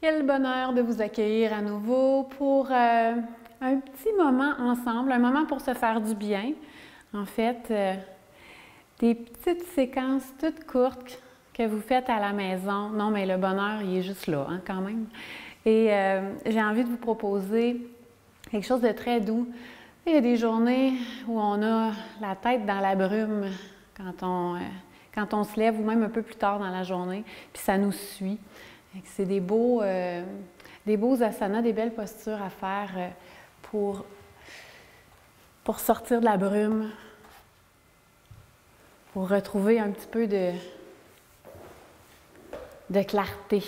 Quel bonheur de vous accueillir à nouveau pour un petit moment ensemble, un moment pour se faire du bien. En fait, des petites séquences toutes courtes que vous faites à la maison. Non, mais le bonheur, il est juste là, hein, quand même. Et j'ai envie de vous proposer quelque chose de très doux. Il y a des journées où on a la tête dans la brume quand on se lève ou même un peu plus tard dans la journée, puis ça nous suit. C'est des beaux asanas, des belles postures à faire pour sortir de la brume, pour retrouver un petit peu de clarté.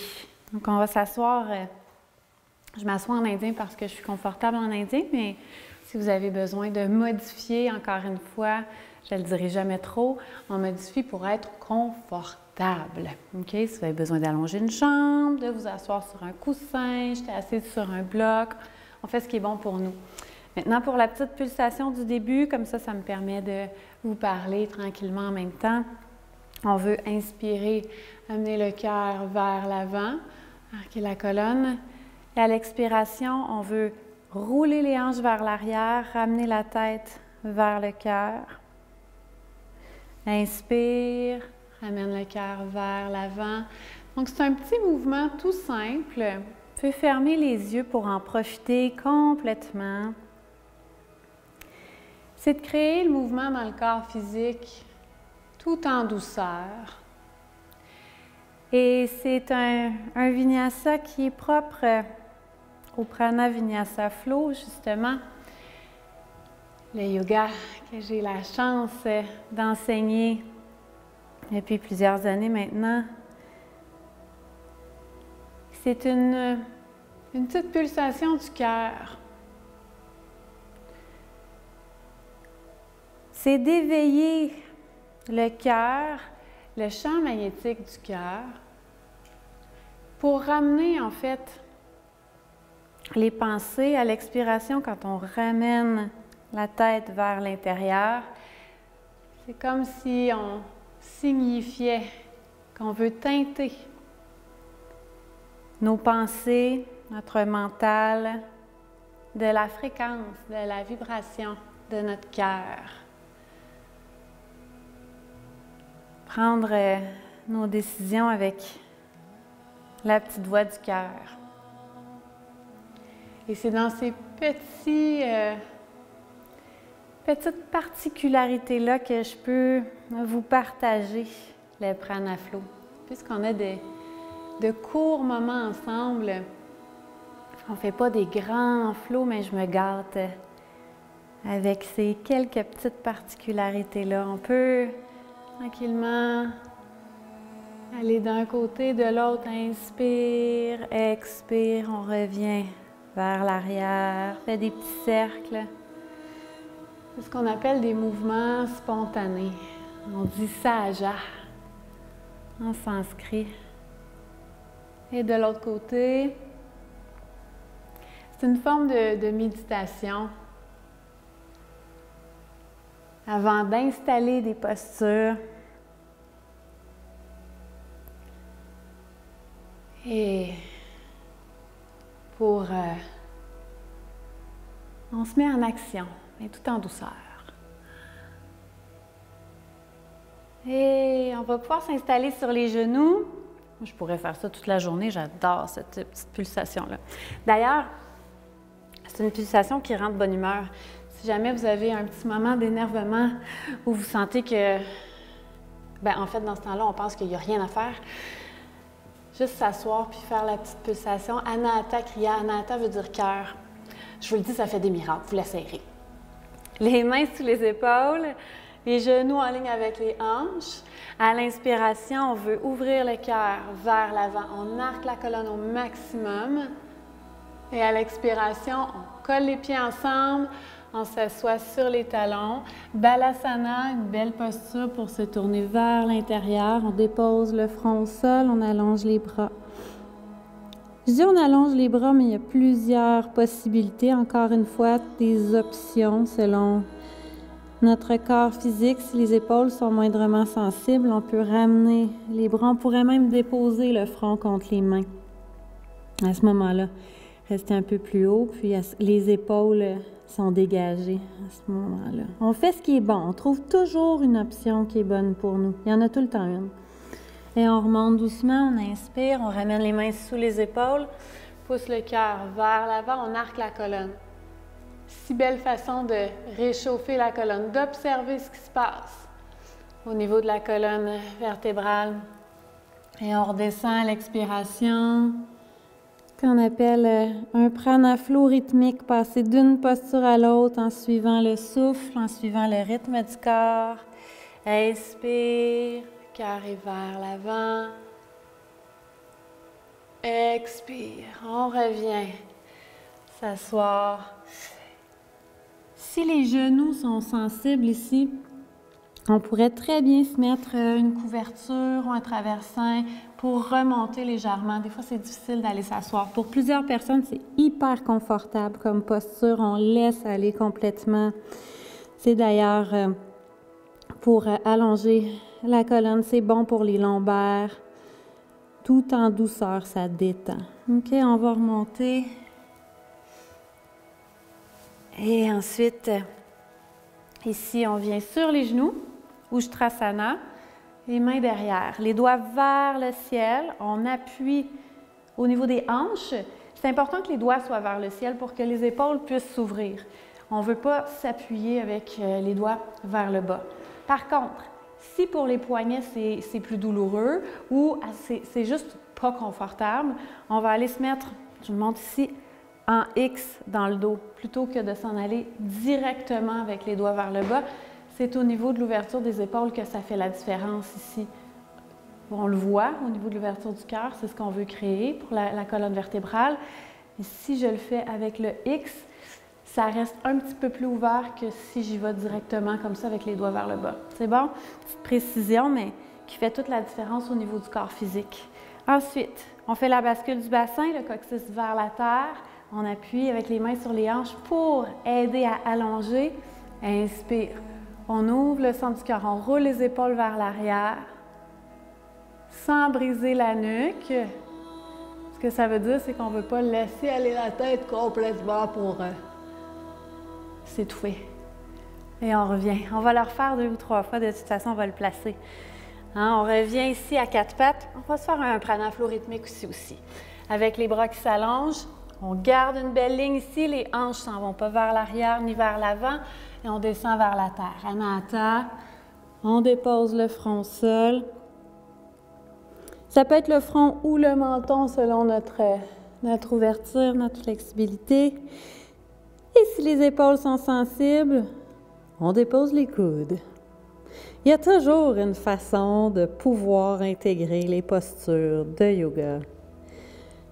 Donc, on va s'asseoir. Je m'assois en indien parce que je suis confortable en indien, mais si vous avez besoin de modifier, encore une fois, je ne le dirai jamais trop, on modifie pour être confortable. OK? Si vous avez besoin d'allonger une jambe, de vous asseoir sur un coussin, j'étais assise sur un bloc, on fait ce qui est bon pour nous. Maintenant, pour la petite pulsation du début, comme ça me permet de vous parler tranquillement en même temps. On veut inspirer, amener le cœur vers l'avant, arquer la colonne. Et à l'expiration, on veut rouler les hanches vers l'arrière, ramener la tête vers le cœur. Inspire, ramène le cœur vers l'avant. Donc, c'est un petit mouvement tout simple. Vous pouvez fermer les yeux pour en profiter complètement. C'est de créer le mouvement dans le corps physique tout en douceur. Et c'est un vinyasa qui est propre au Prana Vinyasa Flow, justement. Le yoga que j'ai la chance d'enseigner depuis plusieurs années maintenant. C'est une petite pulsation du cœur. C'est d'éveiller le cœur, le champ magnétique du cœur, pour ramener en fait les pensées à l'expiration quand on ramène la tête vers l'intérieur. C'est comme si on signifiait qu'on veut teinter nos pensées, notre mental, de la fréquence, de la vibration de notre cœur. Prendre nos décisions avec la petite voix du cœur. Et c'est dans ces petites particularités-là que je peux vous partager le Prana Flow. Puisqu'on a de courts moments ensemble, on ne fait pas des grands flows, mais je me gâte avec ces quelques petites particularités-là. On peut tranquillement aller d'un côté, de l'autre. Inspire, expire, on revient vers l'arrière, fait des petits cercles. C'est ce qu'on appelle des mouvements spontanés. On dit sahaja en sanskrit. Et de l'autre côté, c'est une forme de méditation. Avant d'installer des postures, et on se met en action, mais tout en douceur. Et on va pouvoir s'installer sur les genoux. Je pourrais faire ça toute la journée, j'adore cette petite pulsation-là. D'ailleurs, c'est une pulsation qui rend de bonne humeur. Si jamais vous avez un petit moment d'énervement où vous sentez que, en fait, dans ce temps-là, on pense qu'il n'y a rien à faire, juste s'asseoir puis faire la petite pulsation. Anahata Kriya. Anahata veut dire cœur. Je vous le dis, ça fait des miracles. Vous l'essayerez. Les mains sous les épaules, les genoux en ligne avec les hanches. À l'inspiration, on veut ouvrir le cœur vers l'avant. On arque la colonne au maximum. Et à l'expiration, on colle les pieds ensemble. On s'assoit sur les talons. Balasana, une belle posture pour se tourner vers l'intérieur. On dépose le front au sol, on allonge les bras. Je dis on allonge les bras, mais il y a plusieurs possibilités. Encore une fois, des options selon notre corps physique. Si les épaules sont moindrement sensibles, on peut ramener les bras. On pourrait même déposer le front contre les mains. À ce moment-là, restez un peu plus haut, puis les épaules sont dégagées à ce moment-là. On fait ce qui est bon. On trouve toujours une option qui est bonne pour nous. Il y en a tout le temps une. Et on remonte doucement, on inspire, on ramène les mains sous les épaules, pousse le cœur vers l'avant, on arque la colonne. Si belle façon de réchauffer la colonne, d'observer ce qui se passe au niveau de la colonne vertébrale. Et on redescend à l'expiration, qu'on appelle un pranaflow rythmique, passer d'une posture à l'autre en suivant le souffle, en suivant le rythme du corps. Inspire, cœur est vers l'avant. Expire, on revient s'asseoir. Si les genoux sont sensibles ici, on pourrait très bien se mettre une couverture ou un traversin pour remonter légèrement. Des fois, c'est difficile d'aller s'asseoir. Pour plusieurs personnes, c'est hyper confortable comme posture. On laisse aller complètement. C'est d'ailleurs pour allonger la colonne. C'est bon pour les lombaires. Tout en douceur, ça détend. OK, on va remonter. Et ensuite, ici, on vient sur les genoux, Ustrasana, les mains derrière, les doigts vers le ciel. On appuie au niveau des hanches. C'est important que les doigts soient vers le ciel pour que les épaules puissent s'ouvrir. On ne veut pas s'appuyer avec les doigts vers le bas. Par contre, si pour les poignets, c'est plus douloureux ou c'est juste pas confortable, on va aller se mettre, je vous montre ici, en X dans le dos, plutôt que de s'en aller directement avec les doigts vers le bas. C'est au niveau de l'ouverture des épaules que ça fait la différence ici. On le voit au niveau de l'ouverture du cœur, c'est ce qu'on veut créer pour la colonne vertébrale. Et si je le fais avec le X, ça reste un petit peu plus ouvert que si j'y vais directement comme ça avec les doigts vers le bas. C'est bon? Petite précision, mais qui fait toute la différence au niveau du corps physique. Ensuite, on fait la bascule du bassin, le coccyx vers la terre. On appuie avec les mains sur les hanches pour aider à allonger. Inspire. On ouvre le centre du cœur, on roule les épaules vers l'arrière sans briser la nuque. Ce que ça veut dire, c'est qu'on ne veut pas laisser aller la tête complètement pour s'étouffer. Et on revient. On va le refaire 2 ou 3 fois. De toute façon, on va le placer. Hein, on revient ici à 4 pattes. On va se faire un pranaflow rythmique aussi. Avec les bras qui s'allongent. On garde une belle ligne ici. Les hanches ne s'en vont pas vers l'arrière ni vers l'avant. Et on descend vers la terre. Anahata. On dépose le front au sol. Ça peut être le front ou le menton selon notre ouverture, notre flexibilité. Et si les épaules sont sensibles, on dépose les coudes. Il y a toujours une façon de pouvoir intégrer les postures de yoga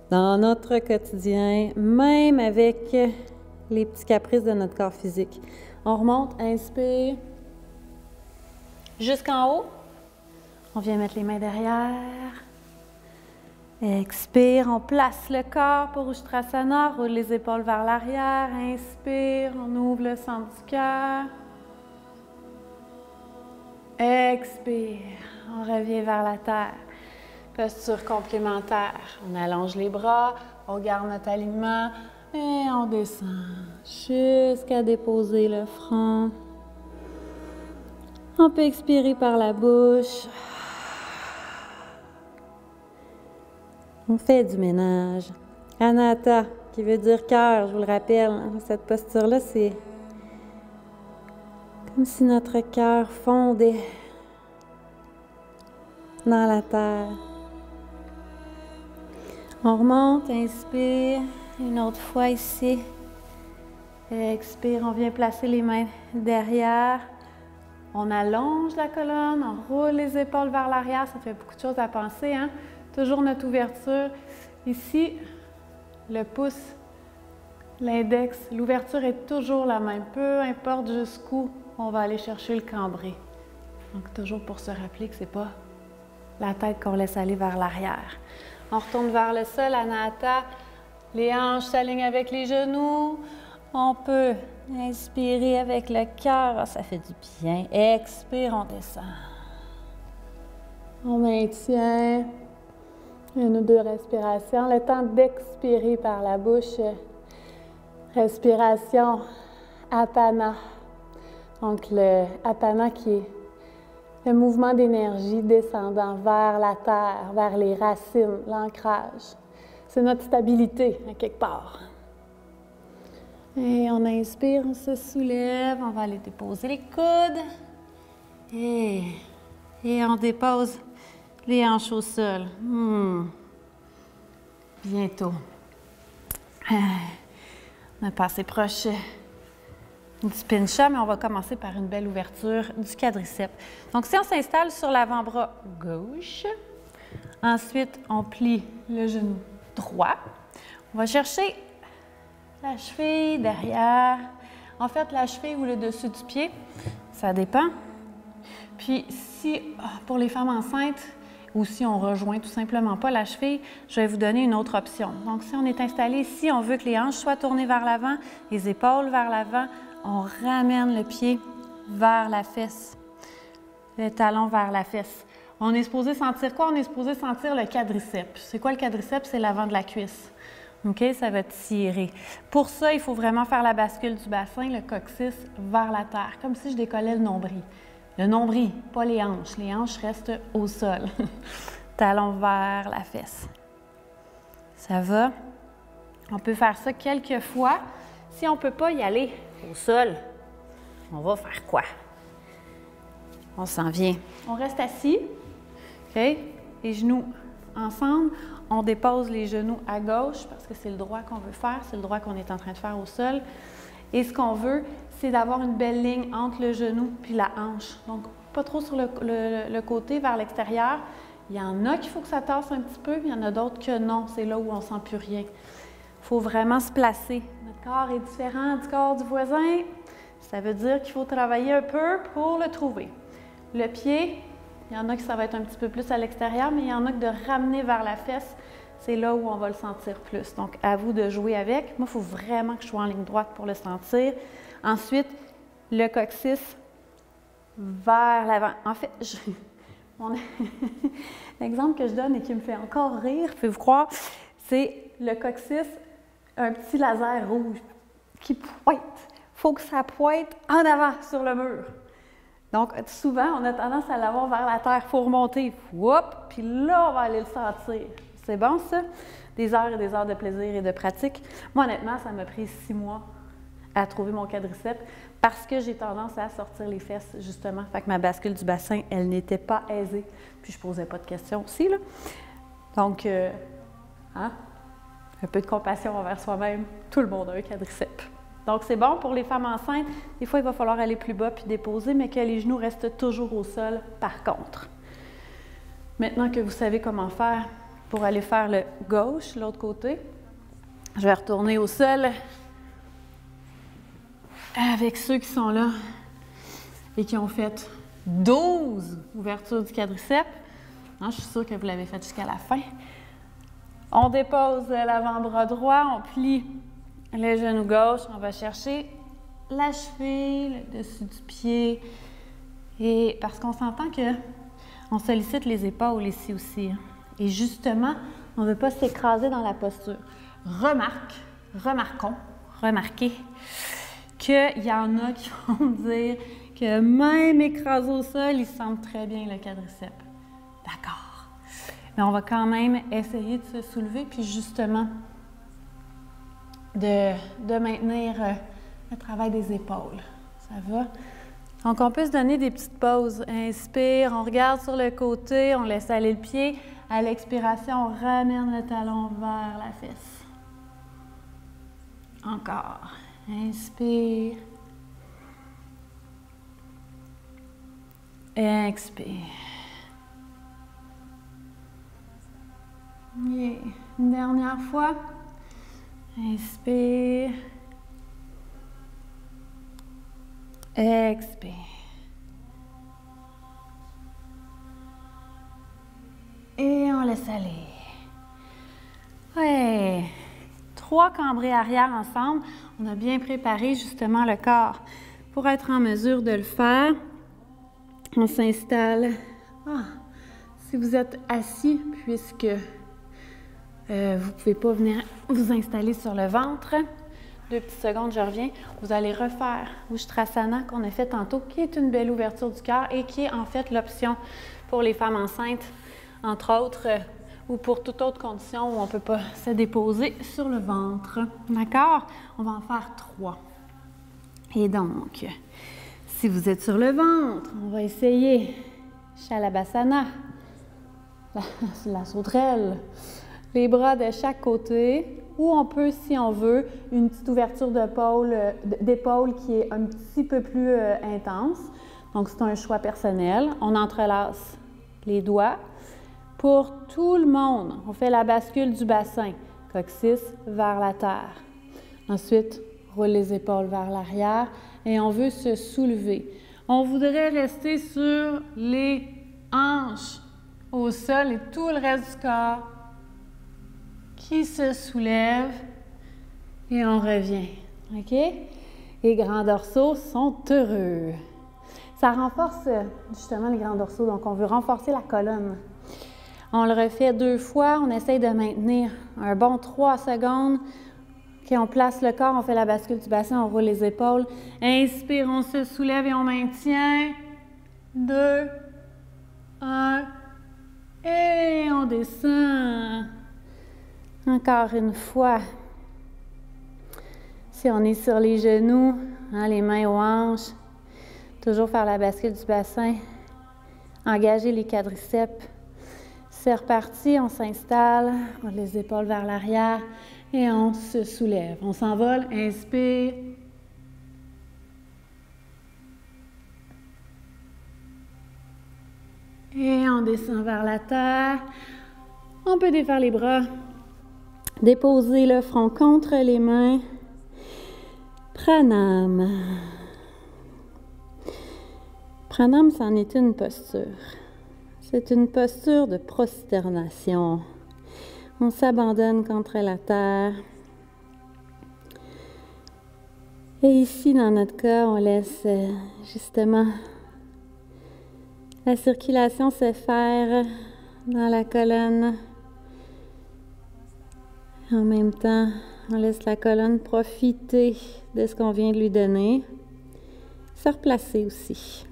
dans notre quotidien, même avec les petits caprices de notre corps physique. On remonte, inspire, jusqu'en haut. On vient mettre les mains derrière. Expire, on place le corps pour Ustrasana, roule les épaules vers l'arrière. Inspire, on ouvre le centre du cœur. Expire, on revient vers la terre. Posture complémentaire. On allonge les bras, on garde notre alignement et on descend jusqu'à déposer le front. On peut expirer par la bouche. On fait du ménage. Anahata, qui veut dire cœur, je vous le rappelle. Cette posture-là, c'est comme si notre cœur fondait dans la terre. On remonte, inspire. Une autre fois ici. Expire, on vient placer les mains derrière. On allonge la colonne, on roule les épaules vers l'arrière. Ça fait beaucoup de choses à penser, hein? Toujours notre ouverture. Ici, le pouce, l'index, l'ouverture est toujours la même. Peu importe jusqu'où on va aller chercher le cambré. Donc, toujours pour se rappeler que ce n'est pas la tête qu'on laisse aller vers l'arrière. On retourne vers le sol, Anahata. Les hanches s'alignent avec les genoux. On peut inspirer avec le cœur. Ça fait du bien. Expire, on descend. On maintient. Une ou deux respirations. Le temps d'expirer par la bouche. Respiration Apana. Donc le Apana qui est le mouvement d'énergie descendant vers la terre, vers les racines, l'ancrage. C'est notre stabilité, à quelque part. Et on inspire, on se soulève, on va aller déposer les coudes. Et on dépose les hanches au sol. Bientôt. On est passé proche du pincha, mais on va commencer par une belle ouverture du quadriceps. Donc, si on s'installe sur l'avant-bras gauche, ensuite, on plie le genou droit. On va chercher la cheville derrière. En fait, la cheville ou le dessus du pied, ça dépend. Puis, si, pour les femmes enceintes, ou si on rejoint tout simplement pas la cheville, je vais vous donner une autre option. Donc, si on est installé ici, on veut que les hanches soient tournées vers l'avant, les épaules vers l'avant, on ramène le pied vers la fesse, le talon vers la fesse. On est supposé sentir quoi? On est supposé sentir le quadriceps. C'est quoi le quadriceps? C'est l'avant de la cuisse. OK? Ça va tirer. Pour ça, il faut vraiment faire la bascule du bassin, le coccyx, vers la terre, comme si je décollais le nombril. Le nombril, pas les hanches. Les hanches restent au sol. Talon vers la fesse. Ça va? On peut faire ça quelques fois. Si on ne peut pas y aller au sol, on va faire quoi? On s'en vient. On reste assis. OK? Les genoux ensemble. On dépose les genoux à gauche parce que c'est le droit qu'on veut faire. C'est le droit qu'on est en train de faire au sol. Et ce qu'on veut, c'est d'avoir une belle ligne entre le genou puis la hanche. Donc, pas trop sur le côté, vers l'extérieur. Il y en a qu'il faut que ça tasse un petit peu, puis il y en a d'autres que non. C'est là où on ne sent plus rien. Il faut vraiment se placer. Notre corps est différent du corps du voisin. Ça veut dire qu'il faut travailler un peu pour le trouver. Le pied, il y en a que ça va être un petit peu plus à l'extérieur, mais il y en a que de ramener vers la fesse, c'est là où on va le sentir plus. Donc, à vous de jouer avec. Moi, il faut vraiment que je sois en ligne droite pour le sentir. Ensuite, le coccyx vers l'avant. En fait, l'exemple que je donne et qui me fait encore rire, pouvez-vous croire, c'est le coccyx, un petit laser rouge qui pointe. Il faut que ça pointe en avant sur le mur. Donc, souvent, on a tendance à l'avoir vers la terre. Il faut remonter. Puis là, on va aller le sentir. C'est bon, ça? Des heures et des heures de plaisir et de pratique. Moi, honnêtement, ça m'a pris 6 mois à trouver mon quadriceps parce que j'ai tendance à sortir les fesses, justement. Fait que ma bascule du bassin, elle n'était pas aisée. Puis je posais pas de questions aussi, là. Donc, un peu de compassion envers soi-même. Tout le monde a un quadriceps. Donc, c'est bon pour les femmes enceintes. Des fois, il va falloir aller plus bas puis déposer, mais que les genoux restent toujours au sol, par contre. Maintenant que vous savez comment faire pour aller faire le gauche, l'autre côté, je vais retourner au sol avec ceux qui sont là et qui ont fait 12 ouvertures du quadriceps. Je suis sûre que vous l'avez fait jusqu'à la fin. On dépose l'avant-bras droit, on plie le genou gauche, on va chercher la cheville, le dessus du pied. Et parce qu'on s'entend qu'on sollicite les épaules ici aussi. Et justement, on ne veut pas s'écraser dans la posture. Remarquez qu'il y en a qui vont me dire que même écrasé au sol, il semble très bien le quadriceps. D'accord. Mais on va quand même essayer de se soulever, puis justement, de maintenir le travail des épaules. Ça va? Donc, on peut se donner des petites pauses. Inspire, on regarde sur le côté, on laisse aller le pied. À l'expiration, on ramène le talon vers la fesse. Encore. Inspire. Expire. Yeah. Une dernière fois. Inspire. Expire. Et on laisse aller. Ouais. 3 cambrés arrière ensemble. On a bien préparé justement le corps pour être en mesure de le faire. On s'installe. Si vous êtes assis, puisque vous ne pouvez pas venir vous installer sur le ventre. 2 petites secondes, je reviens. Vous allez refaire Ustrasana qu'on a fait tantôt, qui est une belle ouverture du cœur et qui est en fait l'option pour les femmes enceintes, entre autres, ou pour toute autre condition où on ne peut pas se déposer sur le ventre. D'accord? On va en faire 3. Et donc, si vous êtes sur le ventre, on va essayer Shalabhasana, la sauterelle, les bras de chaque côté, ou on peut, si on veut, une petite ouverture d'épaule qui est un petit peu plus intense. Donc, c'est un choix personnel. On entrelace les doigts. Pour tout le monde, on fait la bascule du bassin, coccyx vers la terre. Ensuite, roule les épaules vers l'arrière et on veut se soulever. On voudrait rester sur les hanches au sol et tout le reste du corps qui se soulève et on revient. OK? Les grands dorsaux sont heureux. Ça renforce justement les grands dorsaux, donc on veut renforcer la colonne. On le refait 2 fois, on essaye de maintenir un bon 3 secondes. OK, on place le corps, on fait la bascule du bassin, on roule les épaules. Inspire, on se soulève et on maintient. 2, 1, et on descend. Encore une fois. Si on est sur les genoux, les mains aux hanches, toujours faire la bascule du bassin. Engager les quadriceps. C'est reparti, on s'installe, on roule les épaules vers l'arrière et on se soulève. On s'envole, inspire. Et on descend vers la terre. On peut défaire les bras, déposer le front contre les mains. Pranam. Pranam, c'en est une posture. C'est une posture de prosternation. On s'abandonne contre la terre. Et ici, dans notre cas, on laisse justement la circulation se faire dans la colonne. En même temps, on laisse la colonne profiter de ce qu'on vient de lui donner. Se replacer aussi.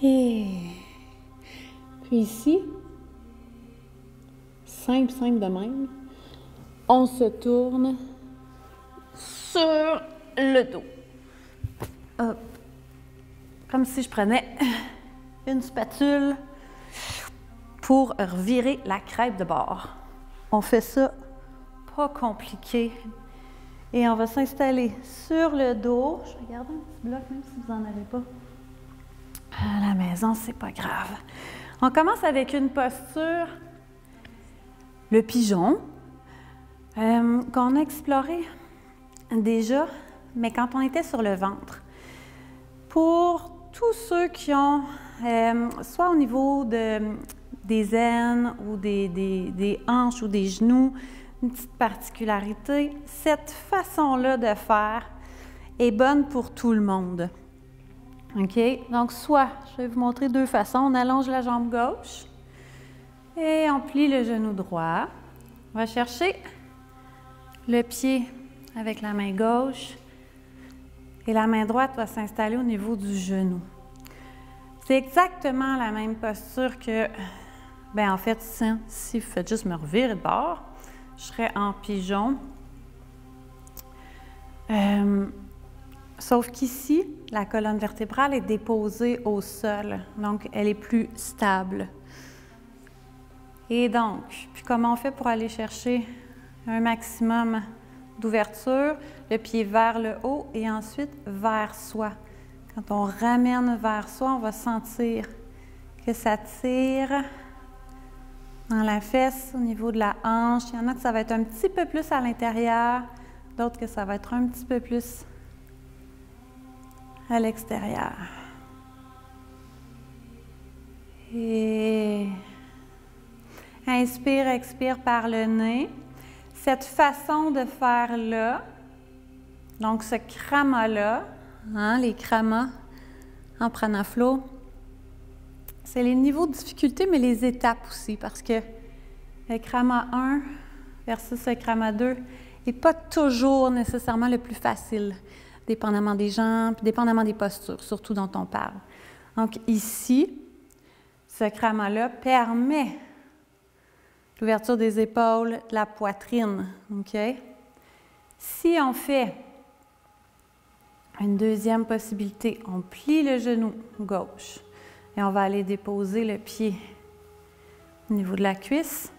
Et puis ici, simple de même, on se tourne sur le dos. Hop. Comme si je prenais une spatule pour revirer la crêpe de bord. On fait ça, pas compliqué. Et on va s'installer sur le dos. Je vais garder un petit bloc, même si vous n'en avez pas. À la maison, c'est pas grave. On commence avec une posture, le pigeon, qu'on a exploré déjà, mais quand on était sur le ventre. Pour tous ceux qui ont, soit au niveau des aines ou des hanches ou des genoux, une petite particularité, cette façon-là de faire est bonne pour tout le monde. OK? Donc, soit, je vais vous montrer 2 façons. On allonge la jambe gauche et on plie le genou droit. On va chercher le pied avec la main gauche et la main droite va s'installer au niveau du genou. C'est exactement la même posture que, en fait, si vous faites juste me revirer de bord, je serais en pigeon. Sauf qu'ici, la colonne vertébrale est déposée au sol, donc elle est plus stable. Et donc, puis comment on fait pour aller chercher un maximum d'ouverture? Le pied vers le haut et ensuite vers soi. Quand on ramène vers soi, on va sentir que ça tire dans la fesse, au niveau de la hanche. Il y en a que ça va être un petit peu plus à l'intérieur, d'autres que ça va être un petit peu plus à l'extérieur. Et inspire, expire par le nez. Cette façon de faire là, donc ce krama-là, les kramas en pranaflo, c'est les niveaux de difficulté, mais les étapes aussi, parce que Le krama 1 versus le krama 2 n'est pas toujours nécessairement le plus facile, dépendamment des jambes, dépendamment des postures, surtout dont on parle. Donc ici, ce krama-là permet l'ouverture des épaules, de la poitrine. Okay? Si on fait une deuxième possibilité, on plie le genou gauche et on va aller déposer le pied au niveau de la cuisse.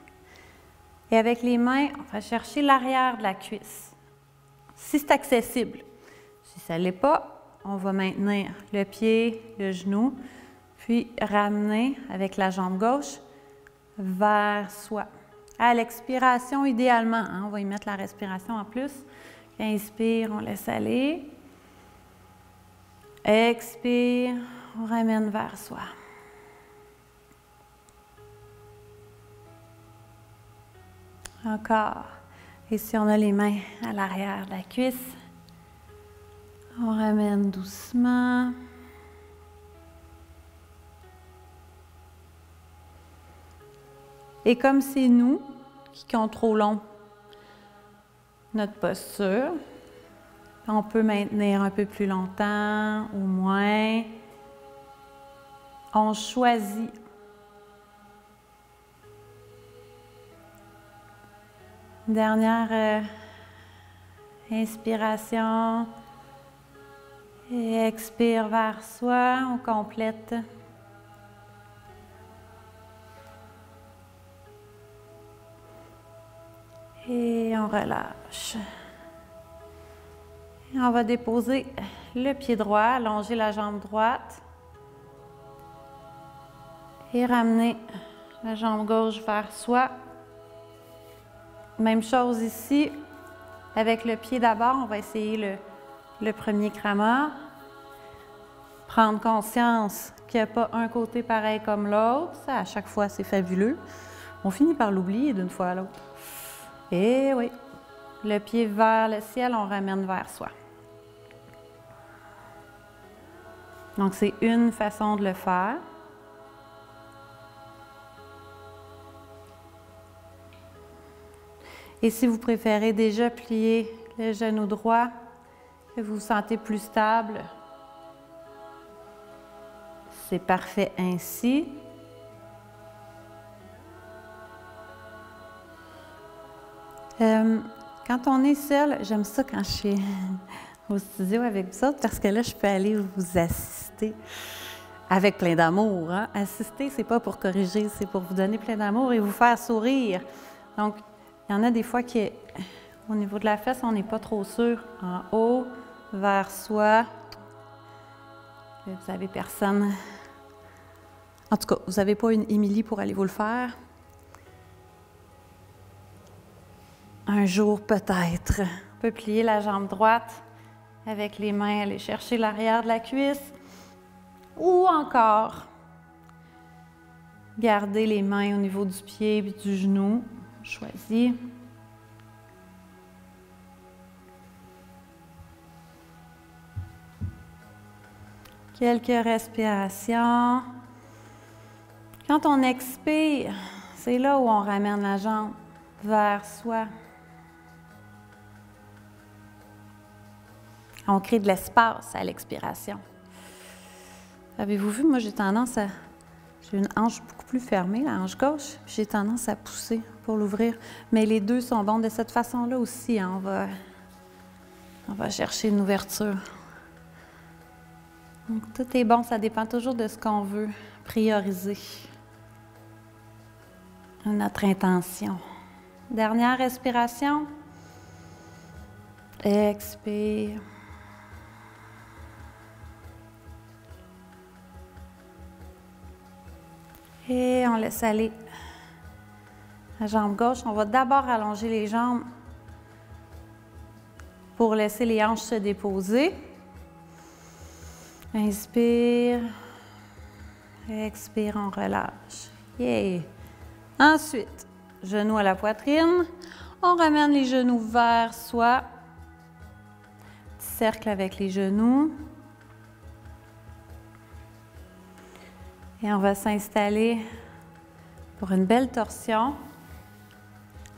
Et avec les mains, on va chercher l'arrière de la cuisse, si c'est accessible. Si ça ne l'est pas, on va maintenir le pied, le genou, puis ramener avec la jambe gauche vers soi. À l'expiration, idéalement, hein, on va y mettre la respiration en plus. Inspire, on laisse aller. Expire, on ramène vers soi. Encore. Et si on a les mains à l'arrière de la cuisse, on ramène doucement. Et comme c'est nous qui contrôlons notre posture, on peut maintenir un peu plus longtemps ou moins. On choisit. Dernière inspiration. Et expire vers soi, on complète. Et on relâche. Et on va déposer le pied droit, allonger la jambe droite. Et ramener la jambe gauche vers soi. Même chose ici. Avec le pied d'abord, on va essayer le premier krama. Prendre conscience qu'il n'y a pas un côté pareil comme l'autre. Ça, à chaque fois, c'est fabuleux. On finit par l'oublier d'une fois à l'autre. Et oui, le pied vers le ciel, on ramène vers soi. Donc, c'est une façon de le faire. Et si vous préférez déjà plier le genou droit, que vous vous sentez plus stable, c'est parfait ainsi. Quand on est seul, j'aime ça quand je suis au studio avec vous autres parce que là, je peux aller vous assister avec plein d'amour. Hein? Assister, c'est pas pour corriger, c'est pour vous donner plein d'amour et vous faire sourire. Donc, il y en a des fois qui, au niveau de la fesse, on n'est pas trop sûr. En haut, vers soi. Vous n'avez personne. En tout cas, vous n'avez pas une Émilie pour aller vous le faire. Un jour, peut-être. On peut plier la jambe droite avec les mains, aller chercher l'arrière de la cuisse. Ou encore, garder les mains au niveau du pied et du genou. Choisis. Quelques respirations. Quand on expire, c'est là où on ramène la jambe vers soi. On crée de l'espace à l'expiration. Avez-vous vu, moi j'ai tendance à... J'ai une hanche beaucoup plus fermée, la hanche gauche, puis j'ai tendance à pousser pour l'ouvrir. Mais les deux sont bons de cette façon-là aussi. Hein, on va chercher une ouverture. Donc, tout est bon, ça dépend toujours de ce qu'on veut prioriser. Notre intention. Dernière respiration. Expire. Et on laisse aller la jambe gauche. On va d'abord allonger les jambes pour laisser les hanches se déposer. Inspire. Expire, on relâche. Yeah! Ensuite, genoux à la poitrine. On ramène les genoux vers soi. Petit cercle avec les genoux. Et on va s'installer pour une belle torsion.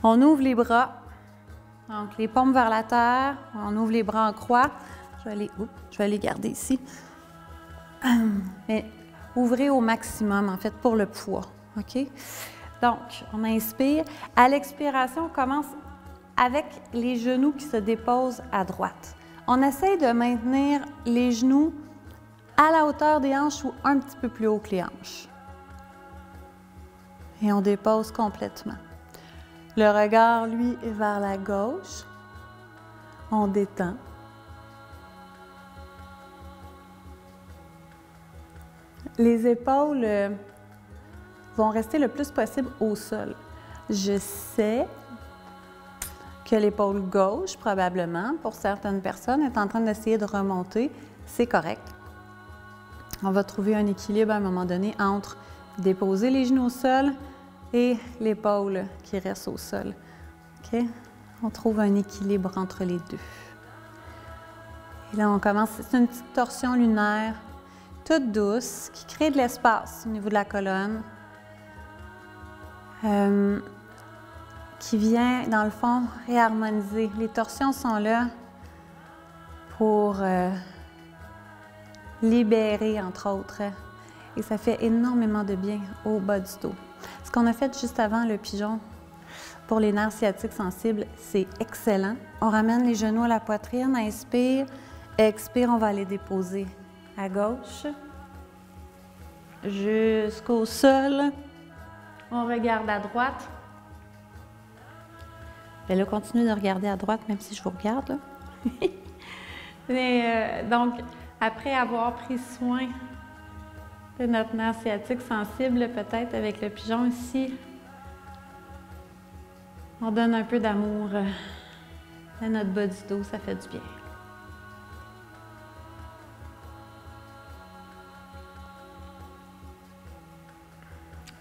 On ouvre les bras, donc les paumes vers la terre, on ouvre les bras en croix. Je vais les garder ici. Mais ouvrez au maximum, en fait, pour le poids, OK? Donc, on inspire. À l'expiration, on commence avec les genoux qui se déposent à droite. On essaye de maintenir les genoux à la hauteur des hanches ou un petit peu plus haut que les hanches. Et on dépose complètement. Le regard, lui, est vers la gauche. On détend. Les épaules vont rester le plus possible au sol. Je sais que l'épaule gauche, probablement, pour certaines personnes, est en train d'essayer de remonter. C'est correct. On va trouver un équilibre à un moment donné entre déposer les genoux au sol et l'épaule qui reste au sol. OK? On trouve un équilibre entre les deux. Et là, on commence. C'est une petite torsion lunaire, toute douce, qui crée de l'espace au niveau de la colonne, qui vient, dans le fond, réharmoniser. Les torsions sont là pour libérer, entre autres, et ça fait énormément de bien au bas du dos. Ce qu'on a fait juste avant le pigeon pour les nerfs sciatiques sensibles, c'est excellent. On ramène les genoux à la poitrine, inspire, expire, on va les déposer à gauche, jusqu'au sol. On regarde à droite. Bien là, continuez de regarder à droite, même si je vous regarde. Donc, après avoir pris soin de notre nerf sciatique sensible, peut-être avec le pigeon ici, on donne un peu d'amour à notre bas du dos, ça fait du bien.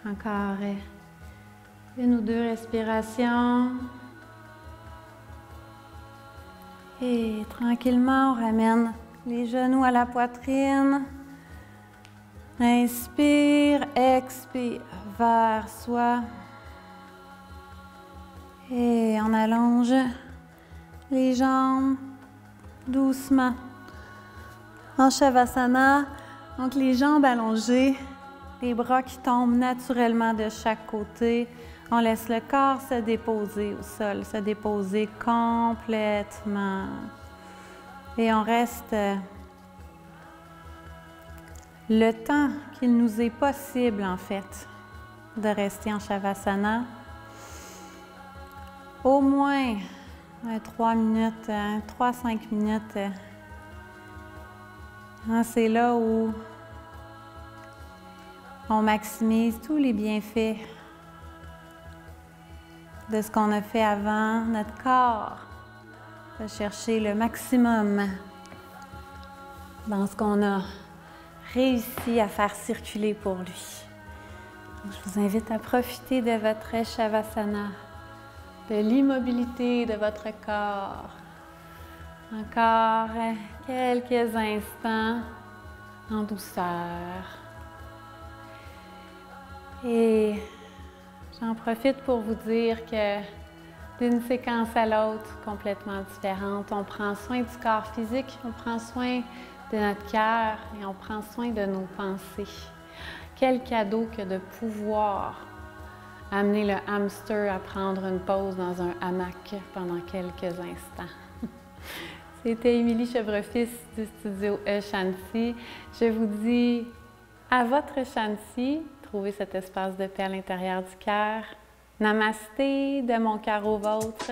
Encore une ou deux respirations. Et tranquillement, on ramène les genoux à la poitrine. Inspire, expire vers soi. Et on allonge les jambes doucement. En Shavasana, donc les jambes allongées, les bras qui tombent naturellement de chaque côté. On laisse le corps se déposer au sol, se déposer complètement. Et on reste le temps qu'il nous est possible, en fait, de rester en Shavasana. Au moins 3 minutes, 3-5 minutes. C'est là où on maximise tous les bienfaits de ce qu'on a fait avant. Notre corps va chercher le maximum dans ce qu'on a réussi à faire circuler pour lui. Donc, je vous invite à profiter de votre Shavasana, de l'immobilité de votre corps. Encore quelques instants en douceur. Et j'en profite pour vous dire que d'une séquence à l'autre, complètement différente, on prend soin du corps physique, on prend soin de notre cœur et on prend soin de nos pensées. Quel cadeau que de pouvoir amener le hamster à prendre une pause dans un hamac pendant quelques instants. C'était Émilie Chevrefils du studio Shanti. Je vous dis à votre Shanti, trouvez cet espace de paix à l'intérieur du cœur. Namasté, de mon cœur au vôtre.